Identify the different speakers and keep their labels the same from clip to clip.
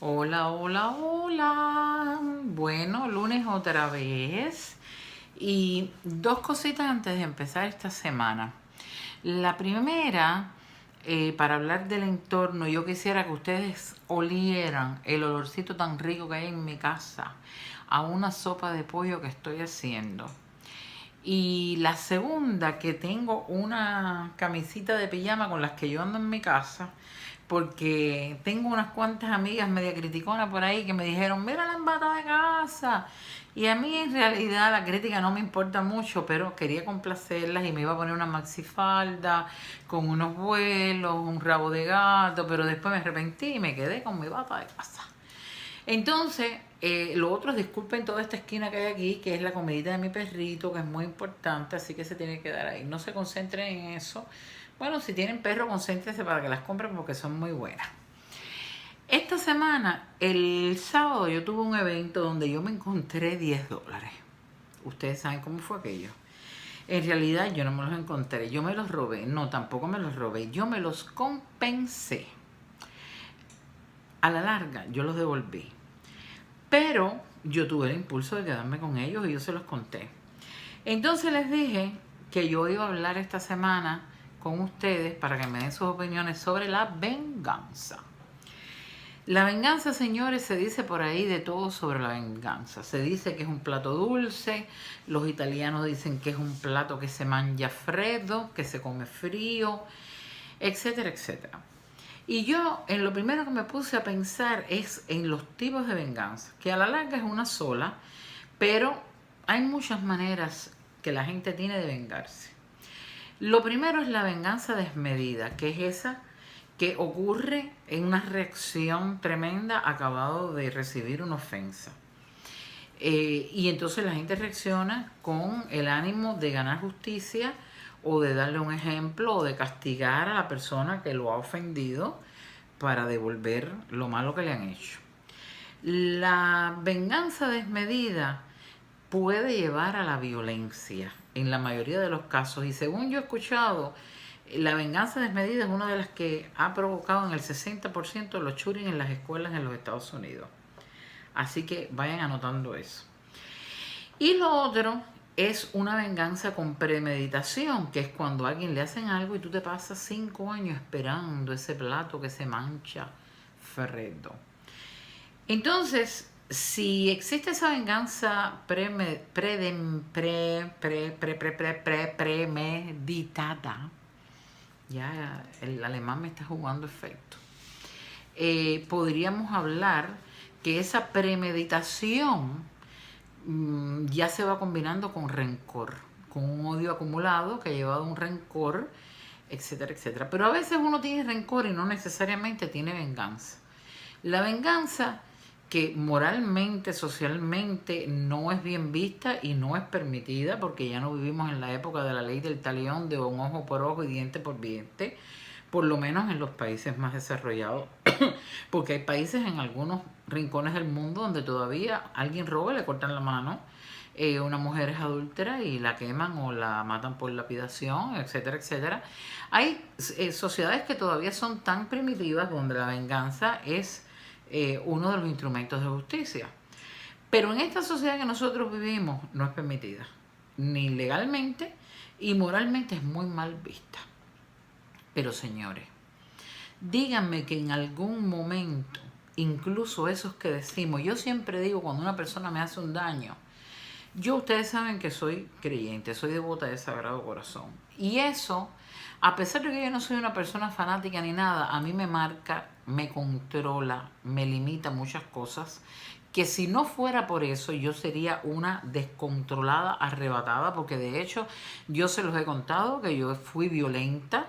Speaker 1: Hola, hola, hola. Bueno, lunes otra vez. Y dos cositas antes de empezar esta semana. La primera, para hablar del entorno, yo quisiera que ustedes olieran el olorcito tan rico que hay en mi casa a una sopa de pollo que estoy haciendo. Y la segunda, que tengo una camisita de pijama con las que yo ando en mi casa, porque tengo unas cuantas amigas media criticonas por ahí que me dijeron, mira la embata de casa. Y a mí en realidad la crítica no me importa mucho, pero quería complacerlas y me iba a poner una maxifalda con unos vuelos, un rabo de gato, pero después me arrepentí y me quedé con mi bata de casa. Entonces, lo otro es disculpen toda esta esquina que hay aquí, que es la comidita de mi perrito, que es muy importante, así que se tiene que dar ahí. No se concentren en eso. Bueno, si tienen perro, concéntrense para que las compren porque son muy buenas. Esta semana, el sábado, yo tuve un evento donde yo me encontré $10. Ustedes saben cómo fue aquello. En realidad yo no me los encontré, yo me los robé. No, tampoco me los robé, yo me los compensé. A la larga, yo los devolví. Pero yo tuve el impulso de quedarme con ellos y yo se los conté. Entonces les dije que yo iba a hablar esta semana con ustedes para que me den sus opiniones sobre la venganza. La venganza, señores, se dice por ahí de todo sobre la venganza. Se dice que es un plato dulce, los italianos dicen que es un plato que se mangia freddo, que se come frío, etcétera, etcétera. Y yo en lo primero que me puse a pensar es en los tipos de venganza, que a la larga es una sola, pero hay muchas maneras que la gente tiene de vengarse. Lo primero es la venganza desmedida, que es esa que ocurre en una reacción tremenda acabado de recibir una ofensa. Y entonces la gente reacciona con el ánimo de ganar justicia o de darle un ejemplo o de castigar a la persona que lo ha ofendido para devolver lo malo que le han hecho. La venganza desmedida puede llevar a la violencia en la mayoría de los casos y según yo he escuchado, la venganza desmedida es una de las que ha provocado en el 60% de los shootings en las escuelas en los Estados Unidos. Así que vayan anotando eso. Y lo otro es una venganza con premeditación, que es cuando a alguien le hacen algo y tú te pasas 5 años esperando ese plato que se mancha Ferrero. Entonces, si existe esa venganza premeditada, ya el alemán me está jugando efecto, podríamos hablar que esa premeditación ya se va combinando con rencor, con un odio acumulado que ha llevado a un rencor, etcétera, etcétera. Pero a veces uno tiene rencor y no necesariamente tiene venganza. La venganza que moralmente, socialmente no es bien vista y no es permitida porque ya no vivimos en la época de la ley del talión de un ojo por ojo y diente por diente, por lo menos en los países más desarrollados, porque hay países en algunos rincones del mundo donde todavía alguien roba y le cortan la mano, una mujer es adúltera y la queman o la matan por lapidación, etcétera, etcétera. Hay sociedades que todavía son tan primitivas donde la venganza es uno de los instrumentos de justicia. Pero en esta sociedad que nosotros vivimos no es permitida, ni legalmente y moralmente es muy mal vista. Pero señores, díganme que en algún momento, incluso esos que decimos, yo siempre digo cuando una persona me hace un daño, ustedes saben que soy creyente, soy devota de Sagrado Corazón. Y eso, a pesar de que yo no soy una persona fanática ni nada, a mí me marca, me controla, me limita muchas cosas, que si no fuera por eso yo sería una descontrolada, arrebatada, porque de hecho yo se los he contado que yo fui violenta.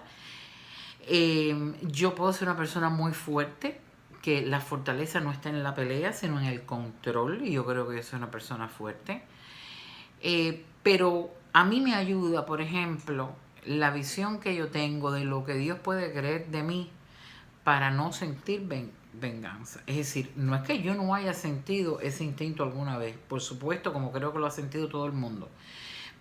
Speaker 1: Yo puedo ser una persona muy fuerte, que la fortaleza no está en la pelea, sino en el control, y yo creo que yo soy una persona fuerte. Pero a mí me ayuda, por ejemplo, la visión que yo tengo de lo que Dios puede creer de mí para no sentir venganza. Es decir, no es que yo no haya sentido ese instinto alguna vez, por supuesto, como creo que lo ha sentido todo el mundo.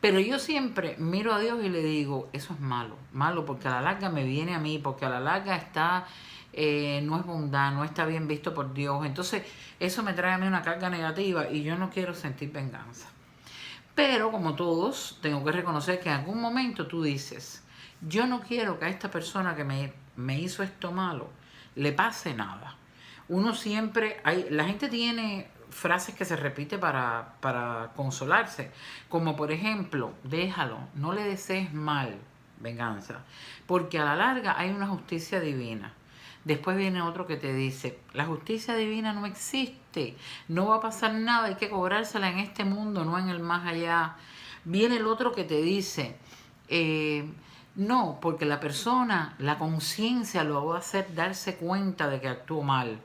Speaker 1: Pero yo siempre miro a Dios y le digo, eso es malo, malo porque a la larga me viene a mí, porque a la larga está no es bondad, no está bien visto por Dios. Entonces eso me trae a mí una carga negativa y yo no quiero sentir venganza. Pero como todos, tengo que reconocer que en algún momento tú dices, yo no quiero que a esta persona que me hizo esto malo le pase nada. Uno siempre, la gente tiene frases que se repite para consolarse, como por ejemplo, déjalo, no le desees mal, venganza, porque a la larga hay una justicia divina. Después viene otro que te dice, la justicia divina no existe, no va a pasar nada, hay que cobrársela en este mundo, no en el más allá. Viene el otro que te dice, no, porque la persona, la conciencia lo va a hacer darse cuenta de que actuó mal.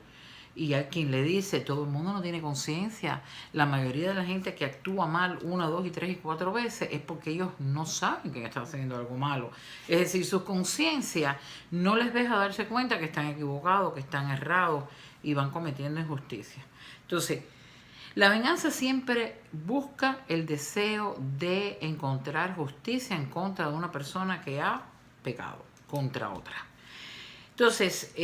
Speaker 1: Y hay quien le dice, todo el mundo no tiene conciencia. La mayoría de la gente que actúa mal 1, 2, 3 y 4 veces es porque ellos no saben que están haciendo algo malo. Es decir, su conciencia no les deja darse cuenta que están equivocados, que están errados y van cometiendo injusticia. Entonces, la venganza siempre busca el deseo de encontrar justicia en contra de una persona que ha pecado contra otra. Entonces,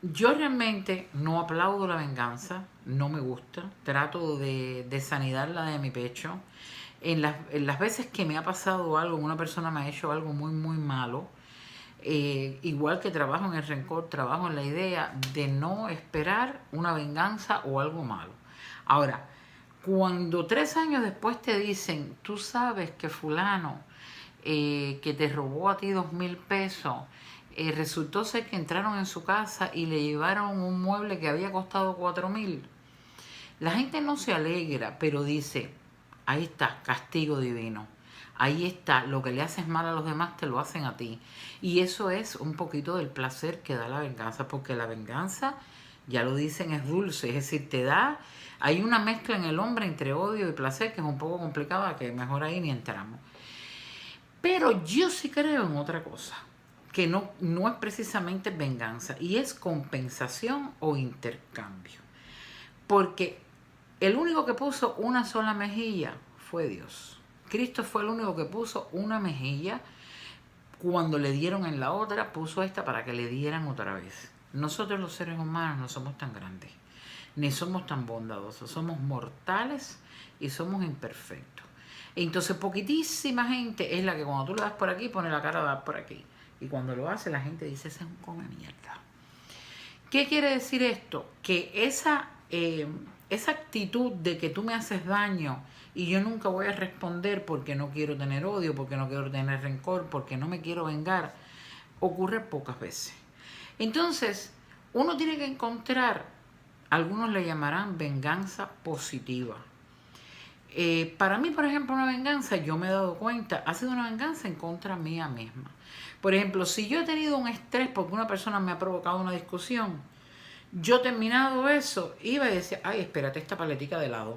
Speaker 1: yo realmente no aplaudo la venganza, no me gusta, trato de sanidarla de mi pecho. En las veces que me ha pasado algo, una persona me ha hecho algo muy, muy malo, igual que trabajo en el rencor, trabajo en la idea de no esperar una venganza o algo malo. Ahora, cuando 3 años después te dicen, tú sabes que fulano que te robó a ti 2.000 pesos, resultó ser que entraron en su casa y le llevaron un mueble que había costado 4.000. La gente no se alegra, pero dice, ahí está, castigo divino. Ahí está, lo que le haces mal a los demás te lo hacen a ti. Y eso es un poquito del placer que da la venganza, porque la venganza, ya lo dicen, es dulce, es decir, te da, hay una mezcla en el hombre entre odio y placer que es un poco complicada, que mejor ahí ni entramos. Pero yo sí creo en otra cosa, que no es precisamente venganza, y es compensación o intercambio. Porque el único que puso una sola mejilla fue Dios. Cristo fue el único que puso una mejilla. Cuando le dieron en la otra, puso esta para que le dieran otra vez. Nosotros los seres humanos no somos tan grandes, ni somos tan bondadosos. Somos mortales y somos imperfectos. Entonces poquitísima gente es la que cuando tú le das por aquí, pone la cara a dar por aquí. Y cuando lo hace, la gente dice, ese es un come mierda. ¿Qué quiere decir esto? Que esa actitud de que tú me haces daño y yo nunca voy a responder porque no quiero tener odio, porque no quiero tener rencor, porque no me quiero vengar, ocurre pocas veces. Entonces, uno tiene que encontrar, algunos le llamarán venganza positiva. Para mí, por ejemplo, una venganza, yo me he dado cuenta, ha sido una venganza en contra mía misma. Por ejemplo, si yo he tenido un estrés porque una persona me ha provocado una discusión, yo terminado eso, iba y decía, ay, espérate esta paletica de lado.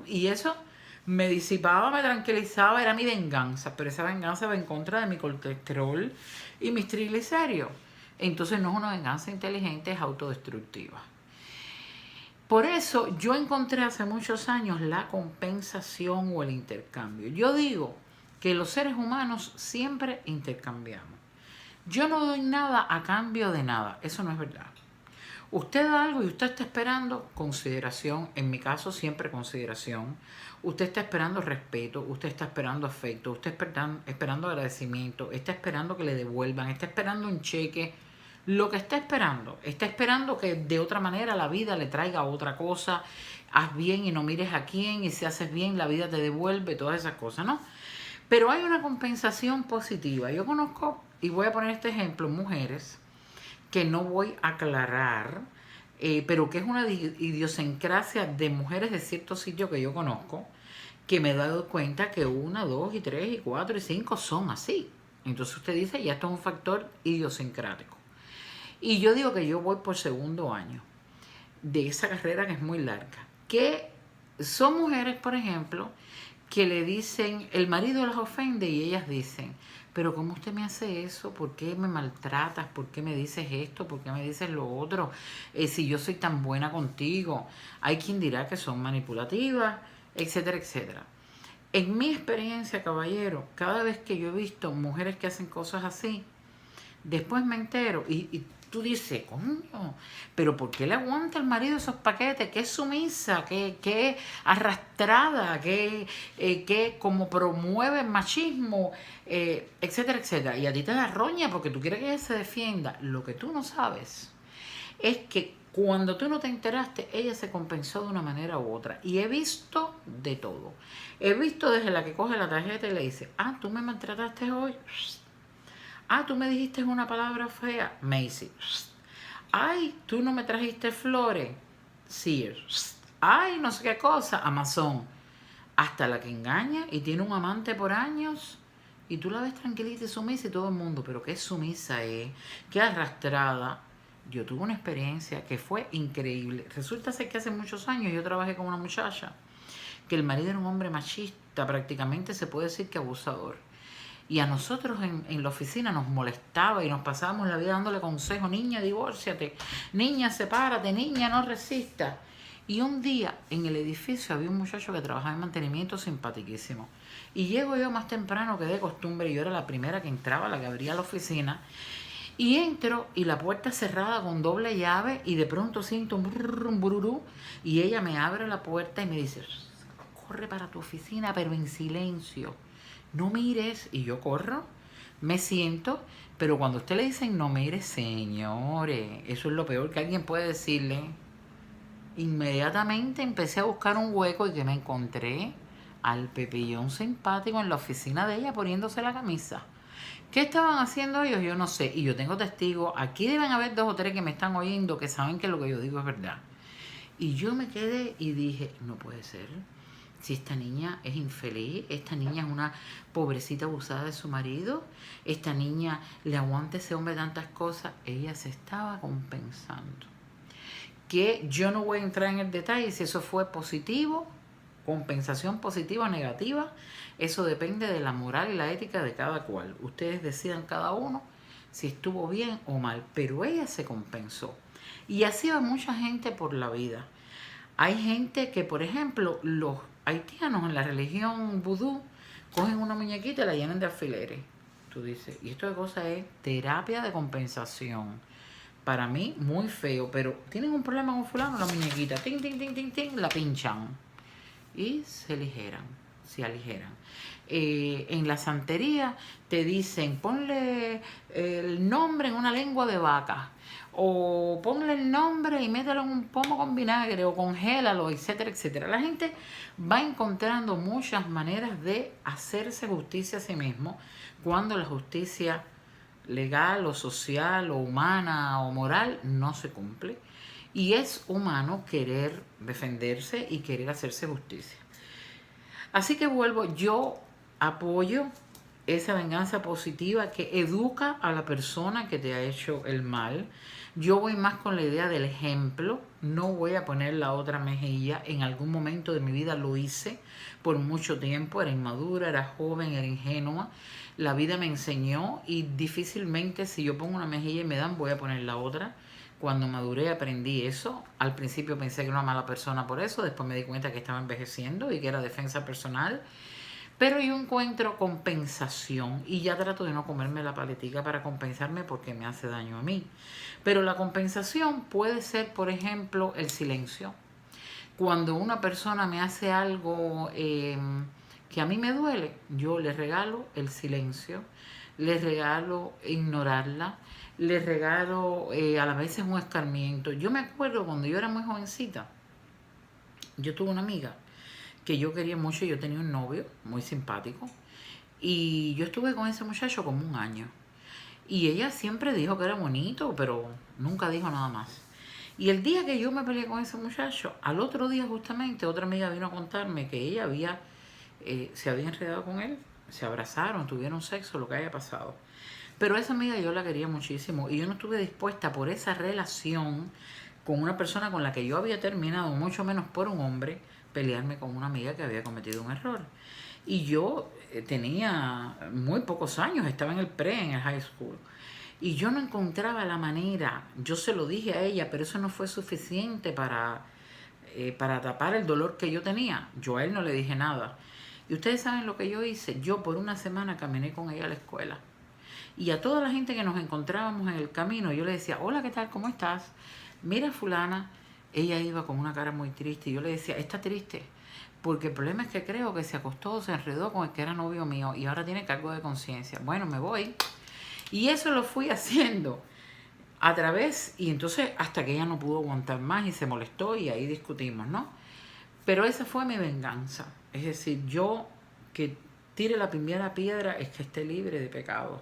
Speaker 1: Y eso me disipaba, me tranquilizaba, era mi venganza, pero esa venganza va en contra de mi colesterol y mis triglicéridos. Entonces no es una venganza inteligente, es autodestructiva. Por eso yo encontré hace muchos años la compensación o el intercambio. Yo digo que los seres humanos siempre intercambiamos. Yo no doy nada a cambio de nada, eso no es verdad. Usted da algo y usted está esperando consideración, en mi caso siempre consideración. Usted está esperando respeto, usted está esperando afecto, usted está esperando agradecimiento, está esperando que le devuelvan, está esperando un cheque. Lo que está esperando que de otra manera la vida le traiga otra cosa. Haz bien y no mires a quién, y si haces bien la vida te devuelve, todas esas cosas, ¿no? Pero hay una compensación positiva. Yo conozco, y voy a poner este ejemplo, mujeres que no voy a aclarar, pero que es una idiosincrasia de mujeres de ciertos sitios que yo conozco, que me he dado cuenta que 1, 2, 3, 4 y 5 son así. Entonces usted dice, ya esto es un factor idiosincrático. Y yo digo que yo voy por segundo año de esa carrera que es muy larga. Que son mujeres, por ejemplo, que le dicen, el marido las ofende y ellas dicen, pero ¿cómo usted me hace eso? ¿Por qué me maltratas? ¿Por qué me dices esto? ¿Por qué me dices lo otro? Si yo soy tan buena contigo. Hay quien dirá que son manipulativas, etcétera, etcétera. En mi experiencia, caballero, cada vez que yo he visto mujeres que hacen cosas así, después me entero, y tú dices, coño, pero ¿por qué le aguanta el marido esos paquetes? ¿Qué es sumisa? ¿Qué arrastrada? ¿Qué como promueve el machismo? Etcétera, etcétera. Y a ti te da roña porque tú quieres que ella se defienda. Lo que tú no sabes es que cuando tú no te enteraste, ella se compensó de una manera u otra. Y he visto de todo. He visto desde la que coge la tarjeta y le dice, ah, tú me maltrataste hoy. Ah, tú me dijiste una palabra fea, Macy. Ay, tú no me trajiste flores, Sears. Ay, no sé qué cosa, Amazon. Hasta la que engaña y tiene un amante por años y tú la ves tranquilita y sumisa y todo el mundo, pero qué sumisa es, qué arrastrada. Yo tuve una experiencia que fue increíble. Resulta ser que hace muchos años yo trabajé con una muchacha que el marido era un hombre machista, prácticamente se puede decir que abusador. Y a nosotros en la oficina nos molestaba y nos pasábamos la vida dándole consejos, niña, divórciate, niña, sepárate, niña, no resistas. Y un día en el edificio había un muchacho que trabajaba en mantenimiento simpaticísimo. Y llego yo más temprano que de costumbre, yo era la primera que entraba, la que abría la oficina. Y entro y la puerta cerrada con doble llave y de pronto siento un bururú y ella me abre la puerta y me dice, corre para tu oficina, pero en silencio. No mires, y yo corro, me siento, pero cuando usted le dicen no mires, señores, eso es lo peor que alguien puede decirle. Inmediatamente empecé a buscar un hueco y que me encontré al pepillón simpático en la oficina de ella poniéndose la camisa. ¿Qué estaban haciendo ellos? Yo no sé, y yo tengo testigos, aquí deben haber 2 o 3 que me están oyendo que saben que lo que yo digo es verdad. Y yo me quedé y dije, no puede ser. Si esta niña es infeliz, esta niña es una pobrecita abusada de su marido, esta niña le aguanta a ese hombre tantas cosas, ella se estaba compensando. Que yo no voy a entrar en el detalle si eso fue positivo, compensación positiva o negativa, eso depende de la moral y la ética de cada cual. Ustedes decidan cada uno si estuvo bien o mal, pero ella se compensó. Y así va mucha gente por la vida. Hay gente que, por ejemplo, los haitianos en la religión vudú cogen una muñequita y la llenan de alfileres. Tú dices, y esto de cosa es terapia de compensación. Para mí, muy feo, pero tienen un problema con fulano, la muñequita, ting, ting, ting, ting, ting, la pinchan y se aligeran. En la santería te dicen, ponle el nombre en una lengua de vaca, o ponle el nombre y mételo en un pomo con vinagre, o congélalo, etcétera, etcétera. La gente va encontrando muchas maneras de hacerse justicia a sí mismo cuando la justicia legal o social o humana o moral no se cumple. Y es humano querer defenderse y querer hacerse justicia. Así que vuelvo, yo apoyo esa venganza positiva que educa a la persona que te ha hecho el mal. Yo voy más con la idea del ejemplo, no voy a poner la otra mejilla. En algún momento de mi vida lo hice por mucho tiempo, era inmadura, era joven, era ingenua. La vida me enseñó y difícilmente si yo pongo una mejilla y me dan voy a poner la otra. Cuando maduré aprendí eso. Al principio pensé que era una mala persona por eso, después me di cuenta que estaba envejeciendo y que era defensa personal. Pero yo encuentro compensación y ya trato de no comerme la paletica para compensarme porque me hace daño a mí. Pero la compensación puede ser, por ejemplo, el silencio. Cuando una persona me hace algo que a mí me duele, yo le regalo el silencio, le regalo ignorarla, le regalo a la vez un escarmiento. Yo me acuerdo cuando yo era muy jovencita, yo tuve una amiga que yo quería mucho, yo tenía un novio muy simpático y yo estuve con ese muchacho como un año. Y ella siempre dijo que era bonito, pero nunca dijo nada más. Y el día que yo me peleé con ese muchacho, al otro día justamente otra amiga vino a contarme que ella se había enredado con él, se abrazaron, tuvieron sexo, lo que haya pasado. Pero esa amiga yo la quería muchísimo y yo no estuve dispuesta por esa relación con una persona con la que yo había terminado, mucho menos por un hombre, pelearme con una amiga que había cometido un error. Y yo tenía muy pocos años, estaba en el high school. Y yo no encontraba la manera, yo se lo dije a ella, pero eso no fue suficiente para tapar el dolor que yo tenía. Yo a él no le dije nada. Y ustedes saben lo que yo hice. Yo por una semana caminé con ella a la escuela. Y a toda la gente que nos encontrábamos en el camino, yo le decía, hola, ¿qué tal? ¿Cómo estás? Mira fulana, ella iba con una cara muy triste y yo le decía, está triste, porque el problema es que creo que se acostó, se enredó con el que era novio mío y ahora tiene cargo de conciencia. Bueno, me voy. Y eso lo fui haciendo a través, y entonces hasta que ella no pudo aguantar más y se molestó y ahí discutimos, ¿no? Pero esa fue mi venganza. Es decir, yo que tire la primera piedra es que esté libre de pecado.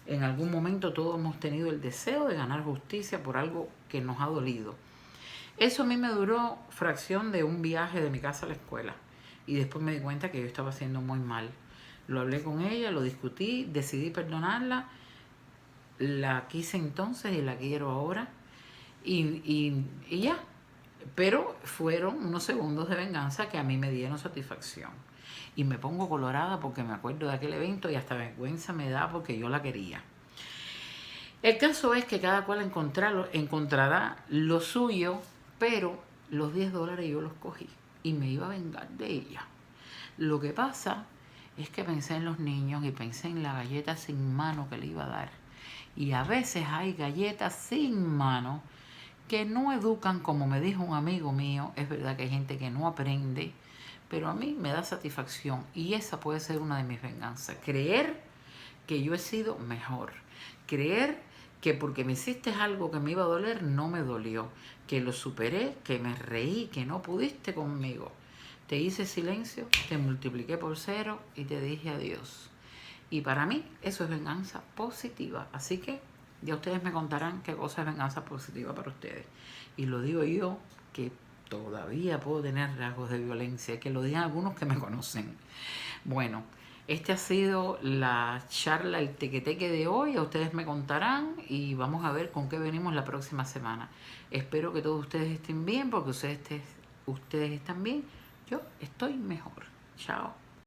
Speaker 1: En algún momento todos hemos tenido el deseo de ganar justicia por algo que nos ha dolido. Eso a mí me duró fracción de un viaje de mi casa a la escuela. Y después me di cuenta que yo estaba haciendo muy mal. Lo hablé con ella, lo discutí, decidí perdonarla. La quise entonces y la quiero ahora. Y ya. Pero fueron unos segundos de venganza que a mí me dieron satisfacción. Y me pongo colorada porque me acuerdo de aquel evento y hasta vergüenza me da porque yo la quería. El caso es que cada cual encontrará lo suyo, pero los $10 yo los cogí y me iba a vengar de ella. Lo que pasa es que pensé en los niños y pensé en la galleta sin mano que le iba a dar. Y a veces hay galletas sin mano que no educan, como me dijo un amigo mío. Es verdad que hay gente que no aprende, pero a mí me da satisfacción y esa puede ser una de mis venganzas. Creer que yo he sido mejor. Creer que porque me hiciste algo que me iba a doler, no me dolió. Que lo superé, que me reí, que no pudiste conmigo. Te hice silencio, te multipliqué por 0 y te dije adiós. Y para mí eso es venganza positiva. Así que ya ustedes me contarán qué cosa es venganza positiva para ustedes. Y lo digo yo, que todavía puedo tener rasgos de violencia, que lo digan algunos que me conocen. Bueno, esta ha sido la charla, el tequeteque de hoy. A ustedes me contarán y vamos a ver con qué venimos la próxima semana. Espero que todos ustedes estén bien, porque ustedes están bien. Yo estoy mejor. Chao.